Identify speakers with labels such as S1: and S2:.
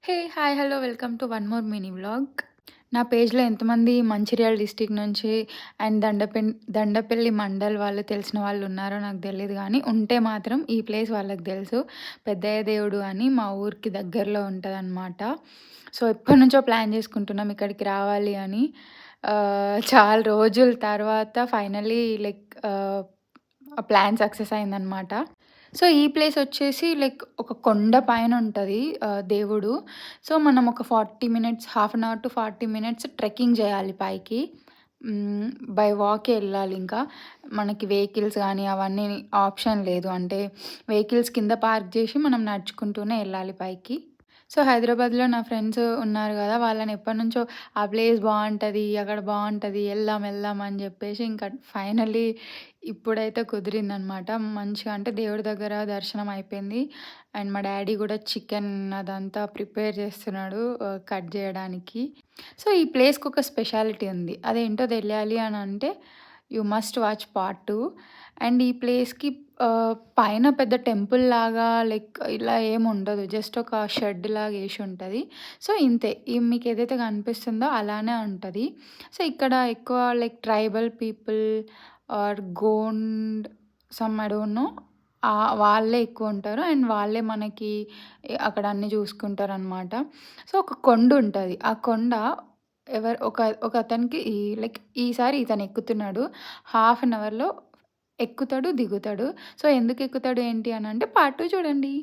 S1: Hey! Hi! Hello! Welcome to one more mini vlog. నా పేజ్‌లో ఎంతమంది మంచిర్యాల డిస్ట్రిక్ట్ నుంచి అండ్ దండపల్లి మండల్ వాళ్ళు తెలిసిన వాళ్ళు ఉన్నారో నాకు తెలీదు గానీ, ఉంటే మాత్రం ఈ ప్లేస్ వాళ్ళకి తెలుసు. పెద్దయ్య దేవుడు అని మా ఊరికి దగ్గరలో ఉంటదనమాట. సో, ఎప్పటినుంచో ప్లాన్ చేసుకుంటున్నాం ఇక్కడికి రావాలి అని. చాలా రోజుల తర్వాత ఫైనల్లీ ఆ ప్లాన్ సక్సెస్ అయిందనమాట. సో, ఈ ప్లేసొచ్చేసి ఒక కొండ పైనుంటది దేవుడు. సో, మనం ఒక 40 minutes, half an hour to 40 minutes trekking జేయాలి పైకి. హ్మ్. బై వాకే ఎళ్ళాలింకా. మనకి వెహికల్స్ గానీ అవన్నీ ఆప్షన్ లేదు. అంటే వెహికల్స్ కింద పార్క్ జేసి మనం నడుచుకుంటూనే ఎళ్ళాలి పైకి. సో, హైదరాబాద్‌లో నా ఫ్రెండ్స్ ఉన్నారు గదా! వాళ్ళని ఎప్పటినుంచో ఆ ప్లేస్ బావుంటది, అక్కడ బావుంటది, ఎళ్దాం, ఎళ్దాం అని జెప్పేసి ఇంకా ఫైనల్లీ ఇప్పుడైతే కుదిరిందనమాట. మంచిగా అంటే దేవుడి దగ్గర దర్శనం అయిపోయింది. అండ్ మా డ్యాడీ గూడా చికెన్ అదంతా ప్రిపేర్ చేస్తున్నాడు కట్ జేయడానికి. సో, ఈ ప్లేస్‌కొక స్పెషాలిటీ ఉంది. అదేంటో తెలియాలి అనంటే you must watch part 2. And ఈ ప్లేస్‌కి పైన పెద్ద టెంపుల్‌లాగా ఇలా ఏముండదు. జస్ట్ ఒక షెడ్‌లాగా యేసుంటది. సో, ఇంతే. మీకేదైతే కనిపిస్తుందో అలానే ఉంటది. సో, ఇక్కడ ఎక్కువ tribal people are Gond I don't know. వాళ్ళే ఎక్కువుంటారు. అండ్ వాళ్ళే మనకి అక్కడ అన్నీ చూసుకుంటారనమాట. సో, ఒక కొండుంటది. ఆ కొండ ఒకతనికి ఈసారి ఇతనెక్కుతున్నాడు. హాఫ్ అన్ అవర్‌లో ఎక్కుతాడు, దిగుతాడు. సో, ఎందుకెక్కుతాడు ఏంటి అనంటే పార్ట్ 2 చూడండి.